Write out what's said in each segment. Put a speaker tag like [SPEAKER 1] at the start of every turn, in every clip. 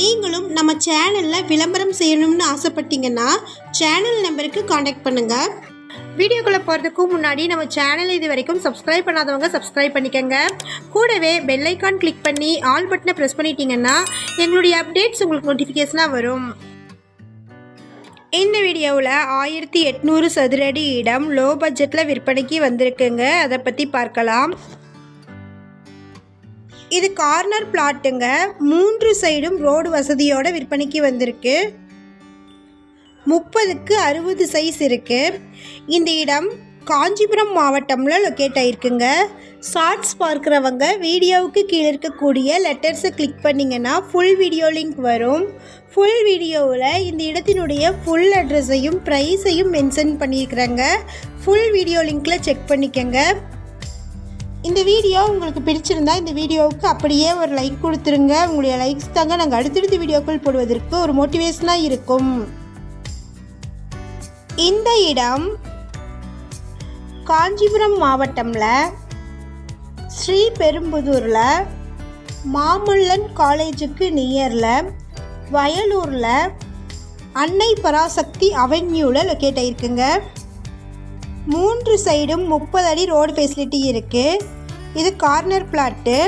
[SPEAKER 1] நீங்களும் நம்ம சேனலில் விளம்பரம் செய்யணும்னு ஆசைப்பட்டீங்கன்னா சேனல் நம்பருக்கு காண்டாக்ட் பண்ணுங்கள். வீடியோக்குள்ளே போகிறதுக்கு முன்னாடி நம்ம சேனல் இது வரைக்கும் சப்ஸ்கிரைப் பண்ணாதவங்க சப்ஸ்கிரைப் பண்ணிக்கோங்க. கூடவே பெல் ஐக்கான் கிளிக் பண்ணி ஆல் பட்டனை ப்ரெஸ் பண்ணிட்டீங்கன்னா எங்களுடைய அப்டேட்ஸ் உங்களுக்கு நோட்டிஃபிகேஷனாக வரும். இந்த வீடியோவில் 1800 சதுரடி இடம் லோ பட்ஜெட்டில் விற்பனைக்கு வந்திருக்குங்க. அதை பற்றி பார்க்கலாம். இது கார்னர் பிளாட்டுங்க. 3 சைடும் ரோடு வசதியோட விற்பனைக்கு வந்திருக்கு. 30க்கு 60 சைஸ் இருக்குது. இந்த இடம் காஞ்சிபுரம் மாவட்டம்ல லொக்கேட் ஆகிருக்குங்க. ஷார்ட்ஸ் பார்க்குறவங்க வீடியோவுக்கு கீழே இருக்கக்கூடிய லெட்டர்ஸை கிளிக் பண்ணிங்கன்னா ஃபுல் வீடியோ லிங்க் வரும். ஃபுல் வீடியோவில் இந்த இடத்தினுடைய ஃபுல் அட்ரஸையும் ப்ரைஸையும் மென்ஷன் பண்ணியிருக்கிறேங்க. ஃபுல் வீடியோ லிங்க்கில் செக் பண்ணிக்கோங்க. இந்த வீடியோ உங்களுக்கு பிடிச்சிருந்தா இந்த வீடியோவுக்கு அப்படியே ஒரு லைக் கொடுத்துருங்க. உங்களுடைய லைக்ஸ் தாங்க நாங்கள் அடுத்தடுத்த வீடியோக்கள் போடுவதற்கு ஒரு மோட்டிவேஷனாக இருக்கும். இந்த இடம் காஞ்சிபுரம் மாவட்டம்ல ஸ்ரீபெரும்புதூரில் மாமல்லன் காலேஜுக்கு நியரில் வயலூரில் அன்னை பராசக்தி அவென்யூவில் லொக்கேட் ஆகிருக்குங்க. 3 சைடும் 30 அடி ரோடு ஃபெசிலிட்டி இருக்குது. இது கார்னர் பிளாட்டு.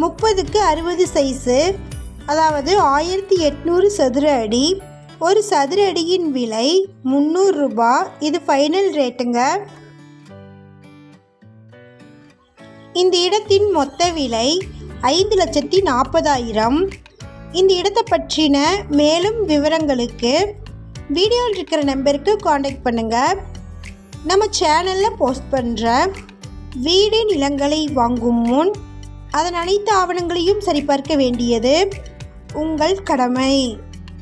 [SPEAKER 1] 30க்கு 60 சைஸு, அதாவது 1800 சதுர அடி. ஒரு சதுர அடியின் விலை 300 ரூபாய். இது ஃபைனல் ரேட்டுங்க. இந்த இடத்தின் மொத்த விலை 5,40,000. இந்த இடத்தை பற்றின மேலும் விவரங்களுக்கு வீடியோவில் இருக்கிற நம்பருக்கு காண்டாக்ட் பண்ணுங்கள். நம்ம சேனலில் போஸ்ட் பண்ணுற வீடு நிலங்களை வாங்கும் முன் அதன் அனைத்து ஆவணங்களையும் சரிபார்க்க வேண்டியது உங்கள் கடமை.